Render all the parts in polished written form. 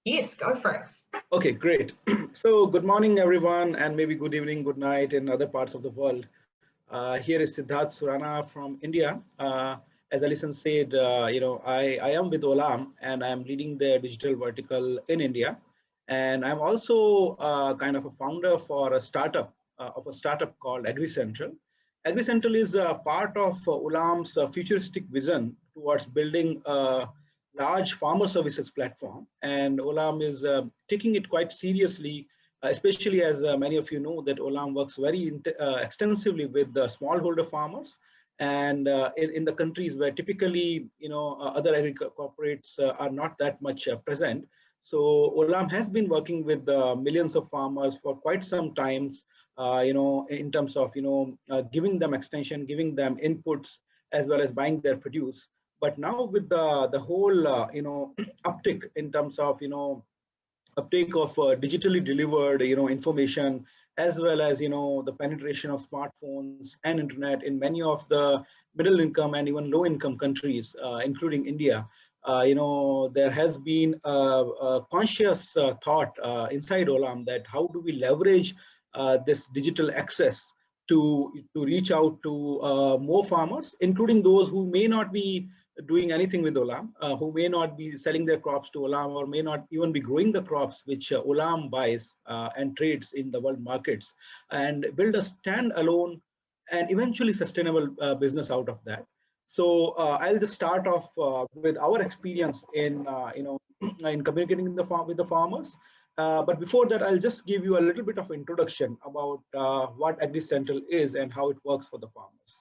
Yes, go for it. Okay, great. So good morning, everyone, and maybe good evening, good night in other parts of the world. Here is Siddarth Surana from India. As Alison said, I am with Olam and I'm leading the digital vertical in India. And I'm also kind of a founder for a startup called Agricentral. Agricentral is a part of Olam's futuristic vision towards building a large farmer services platform. And Olam is taking it quite seriously, especially as many of you know that Olam works very extensively with the smallholder farmers and in the countries where typically other corporates are not that much present. So Olam has been working with millions of farmers for quite some times, in terms of giving them extension, giving them inputs as well as buying their produce. But now with the whole uptick in terms of uptake of digitally delivered information, as well as the penetration of smartphones and internet in many of the middle income and even low income countries, including India. There has been a conscious thought inside Olam that how do we leverage this digital access to reach out to more farmers, including those who may not be doing anything with Olam, who may not be selling their crops to Olam or may not even be growing the crops which Olam buys and trades in the world markets, and build a standalone and eventually sustainable business out of that. So I'll just start off with our experience in in communicating with the farmers. But before that, I'll just give you a little bit of introduction about what Agricentral is and how it works for the farmers.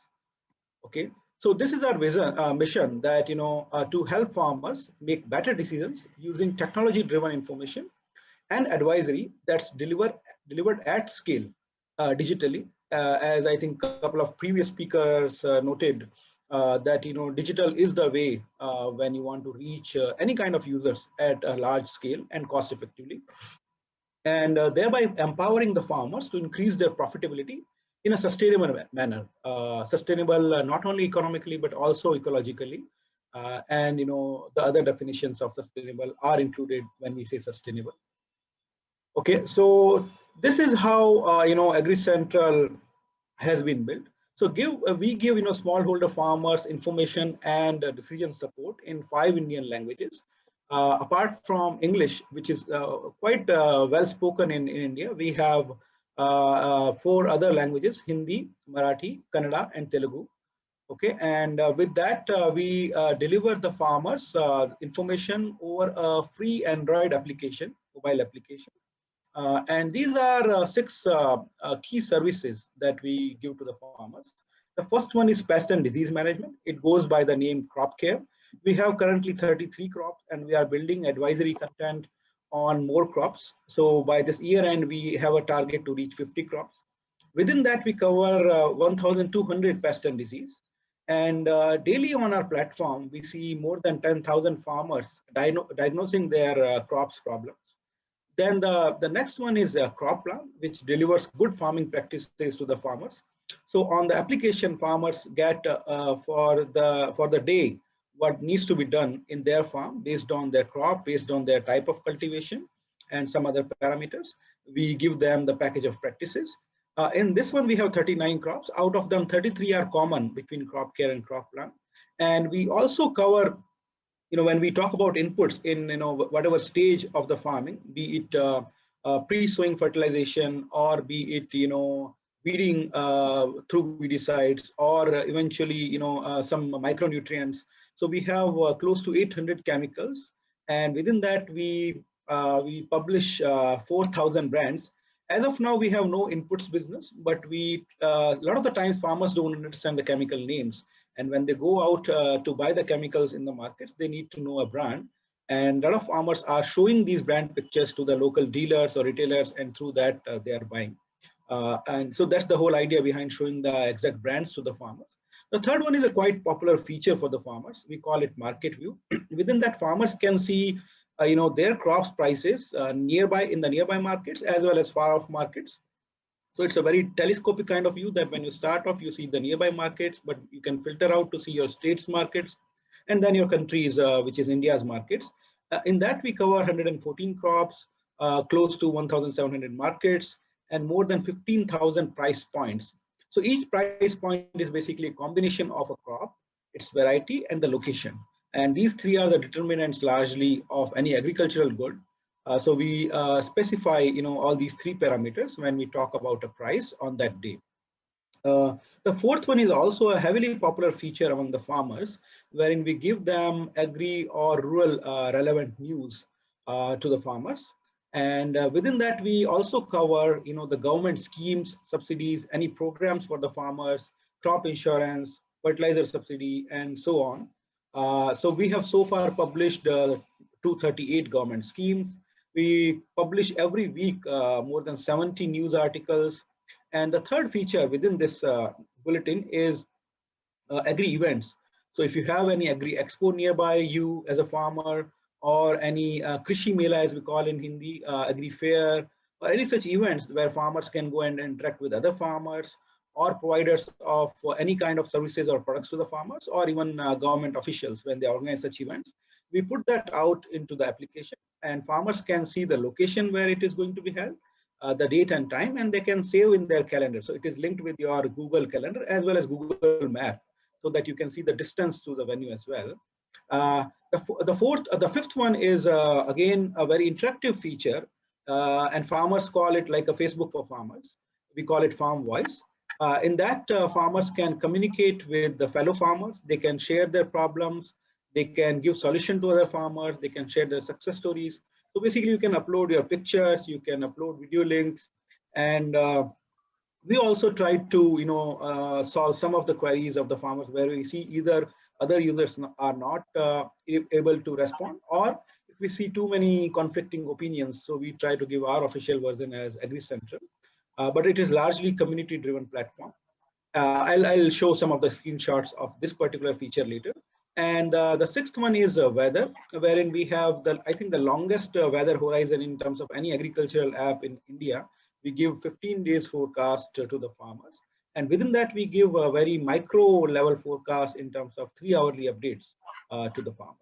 Okay, so this is our vision, mission that to help farmers make better decisions using technology-driven information and advisory that's delivered at scale digitally. As I think a couple of previous speakers noted, that digital is the way when you want to reach any kind of users at a large scale and cost effectively, and thereby empowering the farmers to increase their profitability in a sustainable manner, sustainable not only economically but also ecologically. And the other definitions of sustainable are included when we say sustainable. Okay, so this is how Agricentral has been built. So we give smallholder farmers information and decision support in 5 Indian languages. Apart from English, which is quite well spoken in India, we have four other languages: Hindi, Marathi, Kannada, and Telugu. Okay, and with that, we deliver the farmers information over a free Android application, mobile application. And these are six key services that we give to the farmers. The first one is pest and disease management. It goes by the name crop care. We have currently 33 crops and we are building advisory content on more crops. So by this year end, we have a target to reach 50 crops. Within that, we cover 1,200 pest and disease. And daily on our platform, we see more than 10,000 farmers diagnosing their crops problems. Then the next one is a crop plan, which delivers good farming practices to the farmers. So on the application, farmers get for the day what needs to be done in their farm based on their crop, based on their type of cultivation, and some other parameters. We give them the package of practices. In this one, we have 39 crops. Out of them, 33 are common between crop care and crop plan. And we also cover, when we talk about inputs in whatever stage of the farming, be it pre-sowing fertilization, or be it weeding through weedicides, or eventually some micronutrients. So we have close to 800 chemicals, and within that we publish 4,000 brands. As of now, we have no inputs business, but a lot of the times farmers don't understand the chemical names. And when they go out to buy the chemicals in the markets, they need to know a brand. And a lot of farmers are showing these brand pictures to the local dealers or retailers, and through that they are buying. And so that's the whole idea behind showing the exact brands to the farmers. The third one is a quite popular feature for the farmers. We call it market view. Within that, farmers can see their crops prices nearby in the nearby markets as well as far off markets. So it's a very telescopic kind of view that when you start off, you see the nearby markets, but you can filter out to see your state's markets and then your country's, which is India's markets. In that, we cover 114 crops, close to 1,700 markets, and more than 15,000 price points. So each price point is basically a combination of a crop, its variety, and the location. And these three are the determinants largely of any agricultural good. So we specify, all these three parameters when we talk about a price on that day. The fourth one is also a heavily popular feature among the farmers, wherein we give them agri or rural relevant news to the farmers. And within that, we also cover, the government schemes, subsidies, any programs for the farmers, crop insurance, fertilizer subsidy, and so on. So we have so far published 238 government schemes. We publish every week more than 70 news articles. And the third feature within this bulletin is agri events. So if you have any agri expo nearby you as a farmer, or any Krishi Mela as we call in Hindi, agri fair, or any such events where farmers can go and interact with other farmers, or providers of any kind of services or products to the farmers, or even government officials when they organize such events, we put that out into the application, and farmers can see the location where it is going to be held, the date and time, and they can save in their calendar. So it is linked with your Google Calendar as well as Google Map, so that you can see the distance to the venue as well. The fifth one is again a very interactive feature, and farmers call it like a Facebook for farmers. We call it Farm Voice. In that, farmers can communicate with the fellow farmers. They can share their problems. They can give solution to other farmers. They can share their success stories. So basically, you can upload your pictures. You can upload video links, and we also try to solve some of the queries of the farmers where we see either other users are not able to respond, or if we see too many conflicting opinions, so we try to give our official version as Agricentral. But it is largely community driven platform. I'll show some of the screenshots of this particular feature later. And the sixth one is weather, wherein we have I think the longest weather horizon in terms of any agricultural app in India. We give 15 days forecast to the farmers. And within that, we give a very micro level forecast in terms of 3-hourly updates to the farmers.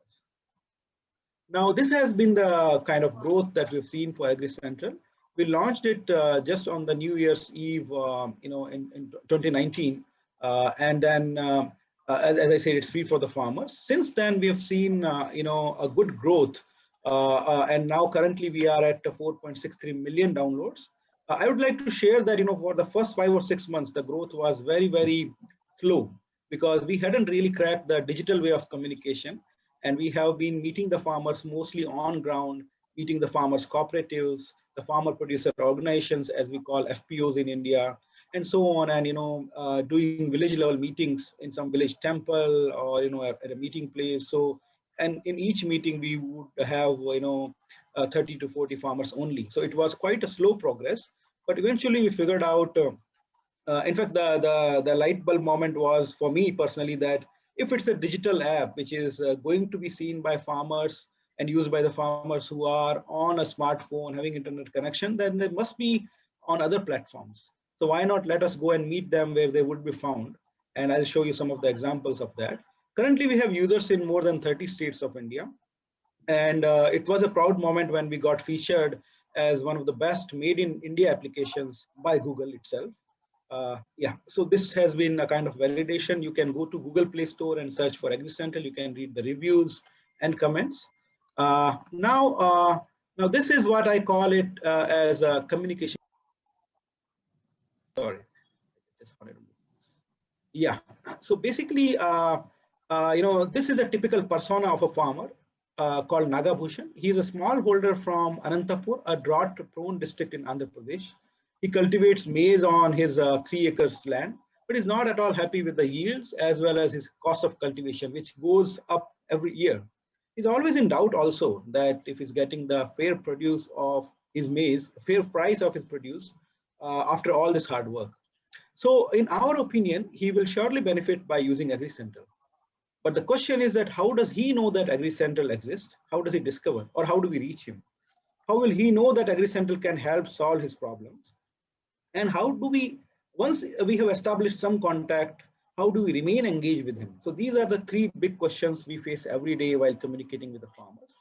Now, this has been the kind of growth that we've seen for Agricentral. We launched it just on the New Year's Eve, in 2019, and then, as I said, it's free for the farmers. Since then, we have seen, a good growth, and now currently we are at 4.63 million downloads. I would like to share that, for the first 5 or 6 months, the growth was very, very slow because we hadn't really cracked the digital way of communication. And we have been meeting the farmers mostly on ground, meeting the farmers' cooperatives, the farmer producer organizations, as we call FPOs in India, and so on. And, doing village level meetings in some village temple or, at a meeting place. So, and in each meeting, we would have, 30 to 40 farmers only. So it was quite a slow progress, but eventually we figured out, in fact, the light bulb moment was for me personally that if it's a digital app which is going to be seen by farmers and used by the farmers who are on a smartphone having internet connection, then they must be on other platforms. So why not let us go and meet them where they would be found? And I'll show you some of the examples of that. Currently, we have users in more than 30 states of India. And it was a proud moment when we got featured as one of the best made in India applications by Google itself. Yeah, so this has been a kind of validation. You can go to Google Play Store and search for Agricentral. You can read the reviews and comments. Now this is what I call it as a communication. Sorry, just wanted to. Yeah, so basically, this is a typical persona of a farmer called Nagabhushan. He is a smallholder from Anantapur, a drought-prone district in Andhra Pradesh. He cultivates maize on his 3 acres land, but is not at all happy with the yields as well as his cost of cultivation, which goes up every year. He's always in doubt also that if he's getting the fair produce of his maize, fair price of his produce after all this hard work. So in our opinion, he will surely benefit by using Agricentral. But the question is that how does he know that Agricentral exists? How does he discover, or how do we reach him? How will he know that Agricentral can help solve his problems? And how do we, once we have established some contact, how do we remain engaged with him? So these are the 3 big questions we face every day while communicating with the farmers.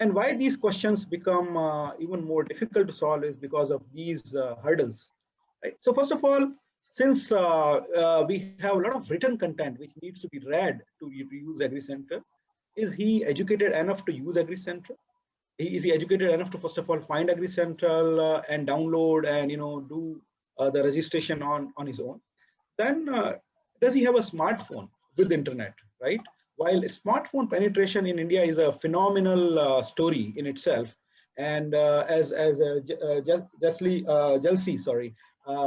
And why these questions become even more difficult to solve is because of these hurdles. Right? So first of all, since we have a lot of written content which needs to be read to use Agricentral, is he educated enough to use Agricentral? Is he educated enough to first of all find Agricentral and download and do the registration on his own? Then does he have a smartphone with internet, right? While smartphone penetration in India is a phenomenal story in itself, and Jalsi, sorry,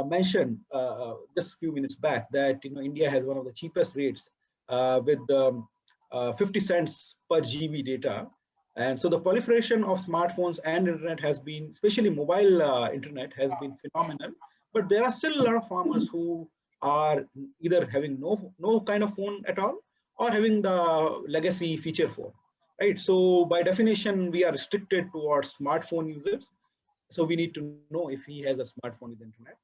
mentioned just a few minutes back that India has one of the cheapest rates with 50 cents per GB data. And so the proliferation of smartphones and internet has been, especially mobile internet, has been phenomenal. But there are still a lot of farmers who are either having no kind of phone at all, or having the legacy feature phone, right? So by definition, we are restricted towards smartphone users. So we need to know if he has a smartphone with internet.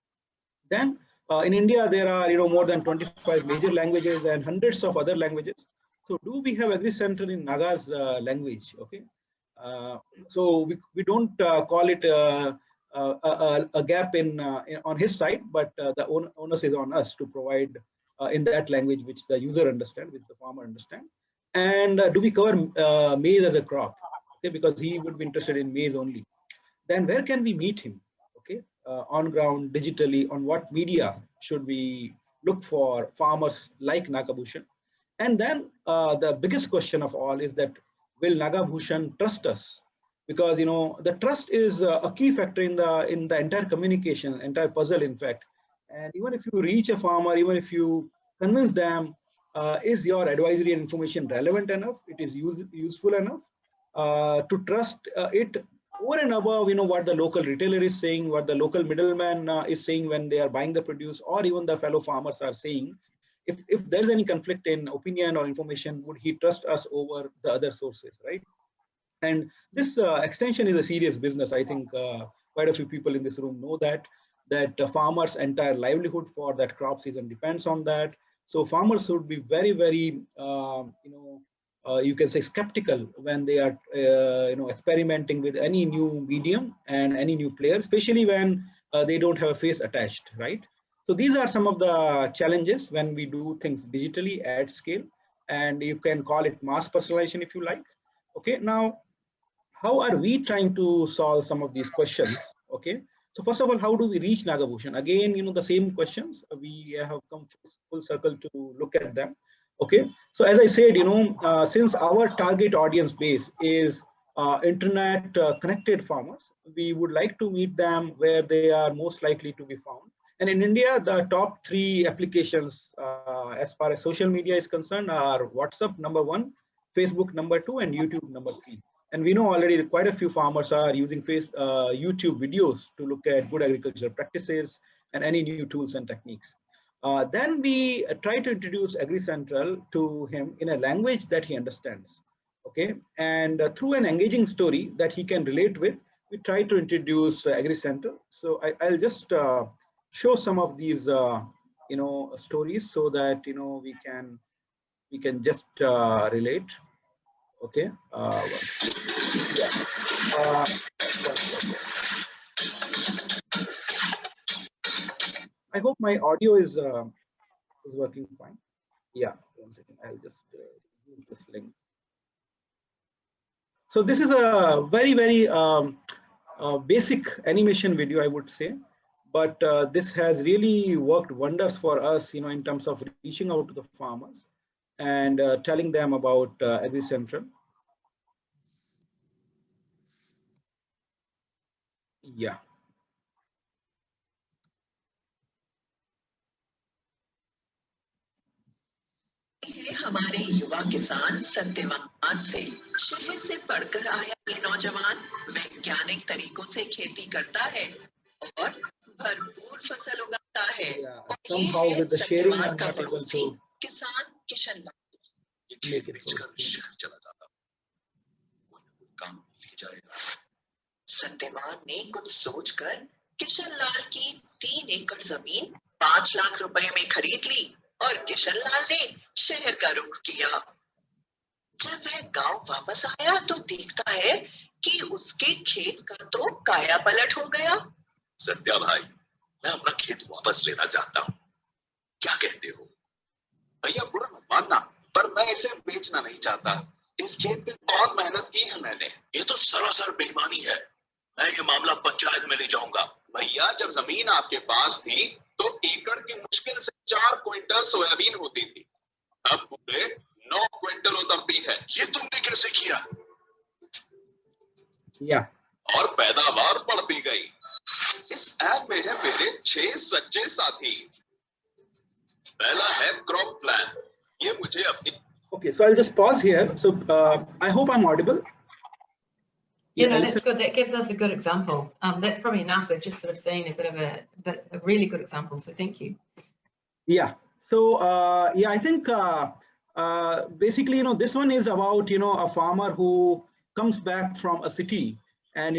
Then in India, there are more than 25 major languages and hundreds of other languages. So do we have Agricentral in Naga's language? Okay, uh, so we don't call it a gap on his side, but the onus is on us to provide in that language which the user understand, which the farmer understand. And do we cover maize as a crop? Okay, because he would be interested in maize only. Then where can we meet him? Okay, on ground, digitally, on what media should we look for farmers like Nagabhushan? And then the biggest question of all is that will Nagabhushan trust us? Because the trust is a key factor in the entire communication, entire puzzle, in fact. And even if you reach a farmer, even if you convince them, is your advisory and information relevant enough? It is useful enough to trust it over and above, what the local retailer is saying, what the local middleman is saying when they are buying the produce, or even the fellow farmers are saying. If there's any conflict in opinion or information, would he trust us over the other sources, right? And this extension is a serious business. I think quite a few people in this room know that farmers' entire livelihood for that crop season depends on that. So farmers should be very, very, you can say skeptical when they are, experimenting with any new medium and any new player, especially when they don't have a face attached, right? So these are some of the challenges when we do things digitally at scale, and you can call it mass personalization if you like. Okay, now how are we trying to solve some of these questions? Okay, so first of all, how do we reach Nagabhushan? Again, the same questions. We have come full circle to look at them. Okay, so as I said, since our target audience base is internet connected farmers, we would like to meet them where they are most likely to be found. And in India, the top three applications as far as social media is concerned are WhatsApp number one, Facebook number two, and YouTube number three. And we know already that quite a few farmers are using YouTube videos to look at good agricultural practices and any new tools and techniques. Then we try to introduce Agricentral to him in a language that he understands. Okay, and through an engaging story that he can relate with, we try to introduce Agricentral. So I'll just show some of these, stories so that we can just relate. Okay, yeah. Uh, One second. I hope my audio is working fine. Yeah, one second. I'll just use this link. So this is a very, very basic animation video, I would say, but this has really worked wonders for us, in terms of reaching out to the farmers and telling them about Agricentral. Yeah. हमारे युवा किसान सत्यवान से शहर से पढ़कर आया ये नौजवान वैज्ञानिक तरीकों से खेती करता है और भरपूर फसल उगाता है। Somehow with the sharing I'm not able to किसान Kishan make it full screen. चला जाता काम ले जाएगा। सत्यवान ने कुछ सोचकर किशन लाल की 3 एकड़ जमीन 5 लाख रुपए में खरीद ली और किशन लाल ने शहर का रुख किया। जब वह गांव वापस आया तो देखता है कि उसके खेत का तो काया पलट हो गया। सत्या भाई, मैं अपना खेत वापस लेना चाहता हूँ, क्या कहते हो? भैया बुरा मत मानना, पर मैं इसे बेचना नहीं चाहता। इस खेत पे बहुत मेहनत की है मैंने। ये तो सरासर बेईमानी है। मैं ये मामला पंचायत में ले जाऊंगा। भैया, जब जमीन आपके पास थी तो एकड़ की मुश्किल से 4 क्विंटल सोयाबीन होती थी, अब पूरे 9 क्विंटल उतरती है। ये तुमने कैसे किया? और पैदावार बढ़ती गई। इस ऐप में है मेरे 6 सच्चे साथी। पहला है क्रॉप प्लान, ये मुझे अपनी Okay, so I'll just pause here. So I hope I'm audible. Yeah, no, that's good. That gives us a good example. That's probably enough. We've just sort of seen a bit of a really good example. So thank you. Yeah. So yeah, I think basically, this one is about, a farmer who comes back from a city and,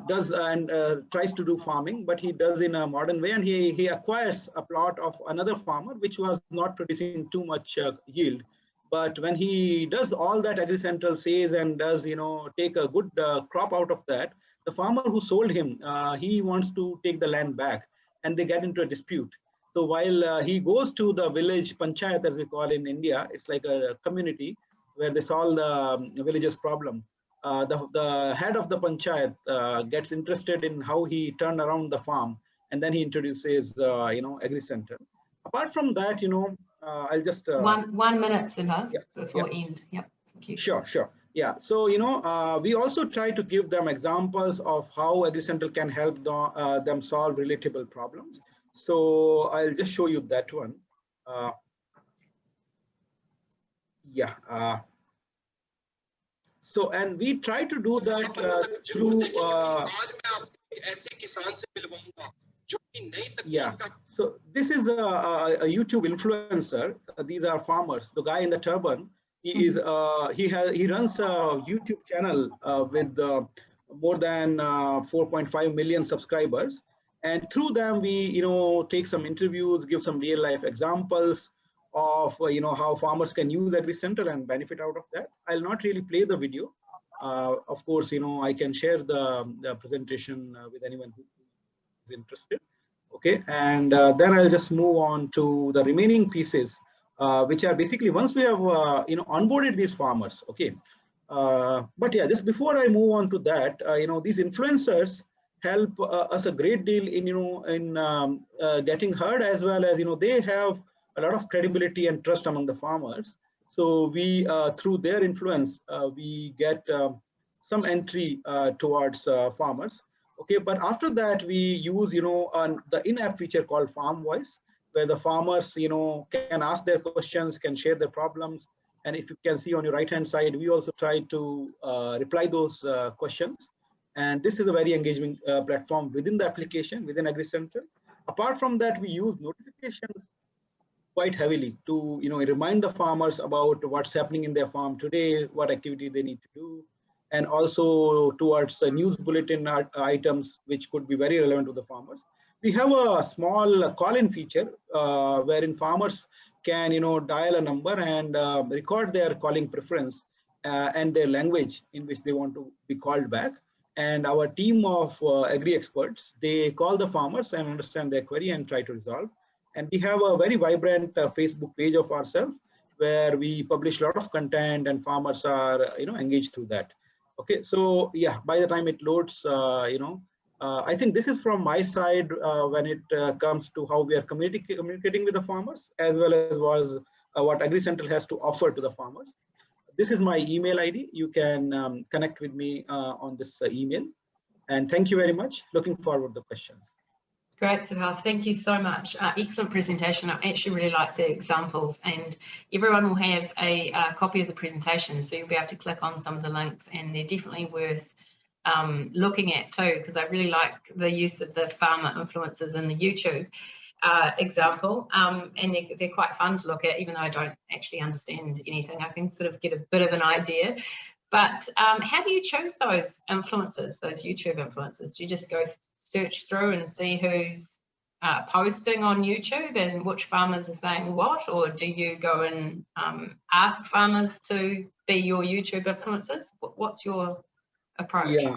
does and tries to do farming, but he does in a modern way, and he acquires a plot of another farmer which was not producing too much yield. But when he does all that Agricentral says and does, take a good crop out of that, the farmer who sold him, he wants to take the land back, and they get into a dispute. So while he goes to the village panchayat, as we call in India, it's like a community where they solve the village's problem. The head of the panchayat gets interested in how he turned around the farm, and then he introduces, Agricentral. Apart from that, I'll just 1 minute, Siddarth, before yeah. end. Yep. Thank you. Sure. Yeah. So we also try to give them examples of how Agricentral can help them solve relatable problems. So I'll just show you that one. So, and we try to do that through. Yeah. So this is a YouTube influencer. These are farmers. The guy in the turban, he runs a YouTube channel with more than 4.5 million subscribers. And through them, we take some interviews, give some real life examples of how farmers can use Agricentral and benefit out of that. I'll not really play the video. Of course, I can share the presentation with anyone who is interested. Okay, and then I'll just move on to the remaining pieces, which are basically once we have onboarded these farmers. Okay, but yeah, just before I move on to that, these influencers help us a great deal in getting heard, as well as they have a lot of credibility and trust among the farmers. So we through their influence we get some entry towards farmers. Okay, but after that we use the in-app feature called Farm Voice, where the farmers can ask their questions, can share their problems, and if you can see on your right hand side, we also try to reply those questions. And this is a very engaging platform within the application, within Agricentral. Apart from that, we use notifications quite heavily to remind the farmers about what's happening in their farm today, what activity they need to do, and also towards news bulletin items which could be very relevant to the farmers. We have a small call-in feature wherein farmers can dial a number and record their calling preference and their language in which they want to be called back. And our team of agri experts, they call the farmers and understand their query and try to resolve. And we have a very vibrant Facebook page of ourselves where we publish a lot of content and farmers are engaged through that. Okay, so yeah, by the time it loads, I think this is from my side when it comes to how we are communicating with the farmers, as well as what Agricentral has to offer to the farmers. This is my email ID. You can connect with me on this email. And thank you very much. Looking forward to the questions. Great, Siddarth. Thank you so much. Excellent presentation. I actually really like the examples, and everyone will have a copy of the presentation, so you'll be able to click on some of the links, and they're definitely worth looking at too, because I really like the use of the farmer influencers in the YouTube example, and they're quite fun to look at, even though I don't actually understand anything. I can sort of get a bit of an idea. But how do you choose those influencers, those YouTube influencers? Do you just go search through and see who's posting on YouTube and which farmers are saying what, or do you go and ask farmers to be your YouTube influencers? What's your approach? Yeah,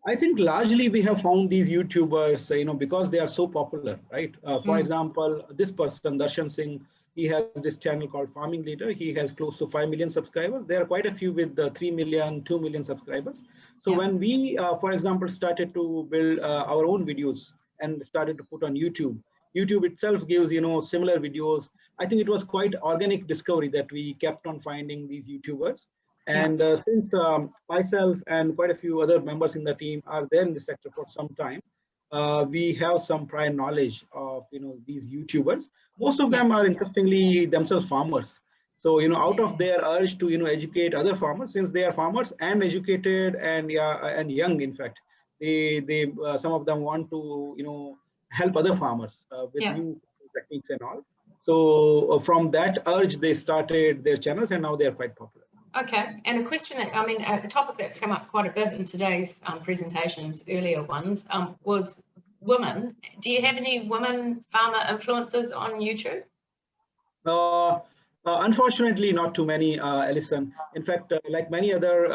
I think largely we have found these YouTubers, because they are so popular, right? For example, this person, Darshan Singh, he has this channel called Farming Leader. He has close to 5 million subscribers. There are quite a few with 3 million, 2 million subscribers. So when we, for example, started to build our own videos and started to put on YouTube, YouTube itself gives, similar videos. I think it was quite organic discovery that we kept on finding these YouTubers. And since myself and quite a few other members in the team are there in the sector for some time, we have some prior knowledge of these YouTubers. Most of them are interestingly themselves farmers. So out of their urge to educate other farmers, since they are farmers and educated and young, in fact, they some of them want to help other farmers with new techniques and all. So from that urge, they started their channels, and now they are quite popular. Okay, and a question that, a topic that's come up quite a bit in today's presentations, earlier ones, was women. Do you have any women farmer influencers on YouTube? Unfortunately, not too many, Alison. In fact, like many other,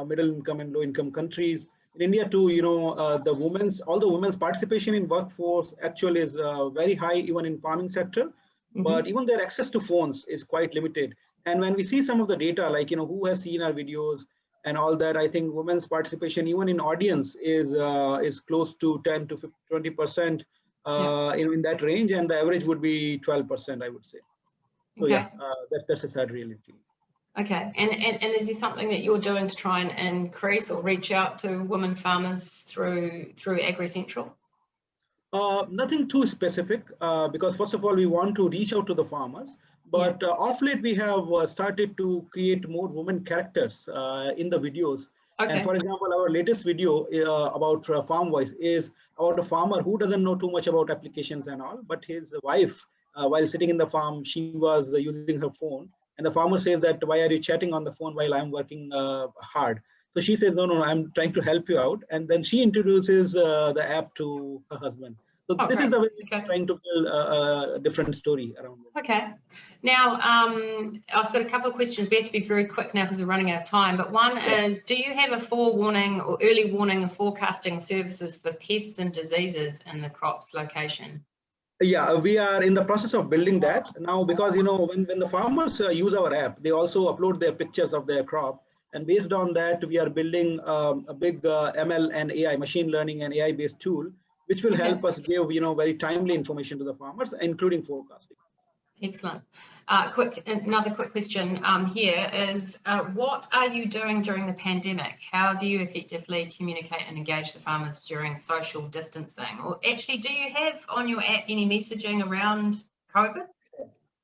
middle income and low income countries, in India too, all the women's participation in workforce actually is very high, even in farming sector. But even their access to phones is quite limited. And when we see some of the data, like who has seen our videos and all that, I think women's participation, even in audience, is close to 10 to 20%, in that range, and the average would be 12%, I would say. So that's a sad reality. Okay, and is there something that you're doing to try and increase or reach out to women farmers through Agricentral? Nothing too specific, because first of all, we want to reach out to the farmers. But off late, we have started to create more women characters in the videos. Okay. And for example, our latest video about Farm Voice is about a farmer who doesn't know too much about applications and all, but his wife, while sitting in the farm, she was using her phone. And the farmer says that, why are you chatting on the phone while I'm working hard? So she says, no, I'm trying to help you out. And then she introduces the app to her husband. So this is the way we're trying to build a different story around it. Okay. Now, I've got a couple of questions. We have to be very quick now because we're running out of time. But one is, do you have a forewarning or early warning and forecasting services for pests and diseases in the crop's location? Yeah, we are in the process of building that now, because when the farmers use our app, they also upload their pictures of their crop. And based on that, we are building a big ML and AI, machine learning and AI based tool, which will help us give very timely information to the farmers, including forecasting. Excellent. Another quick question here is, what are you doing during the pandemic? How do you effectively communicate and engage the farmers during social distancing? Or actually, do you have on your app any messaging around COVID?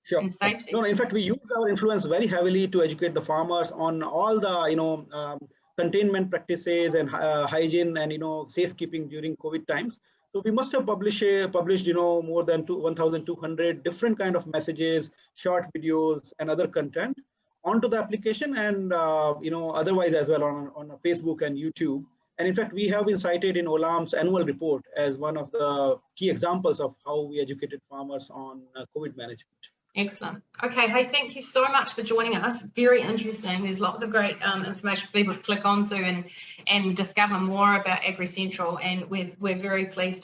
Sure. And safety? No, in fact, we use our influence very heavily to educate the farmers on all the containment practices and hygiene and safekeeping during COVID times. So we must have published more than 1,200 different kind of messages, short videos, and other content onto the application, and otherwise as well on Facebook and YouTube. And in fact, we have been cited in Olam's annual report as one of the key examples of how we educated farmers on COVID management. Excellent. Okay, hey, thank you so much for joining us. Very interesting. There's lots of great information for people to click onto and discover more about Agricentral, and we're very pleased to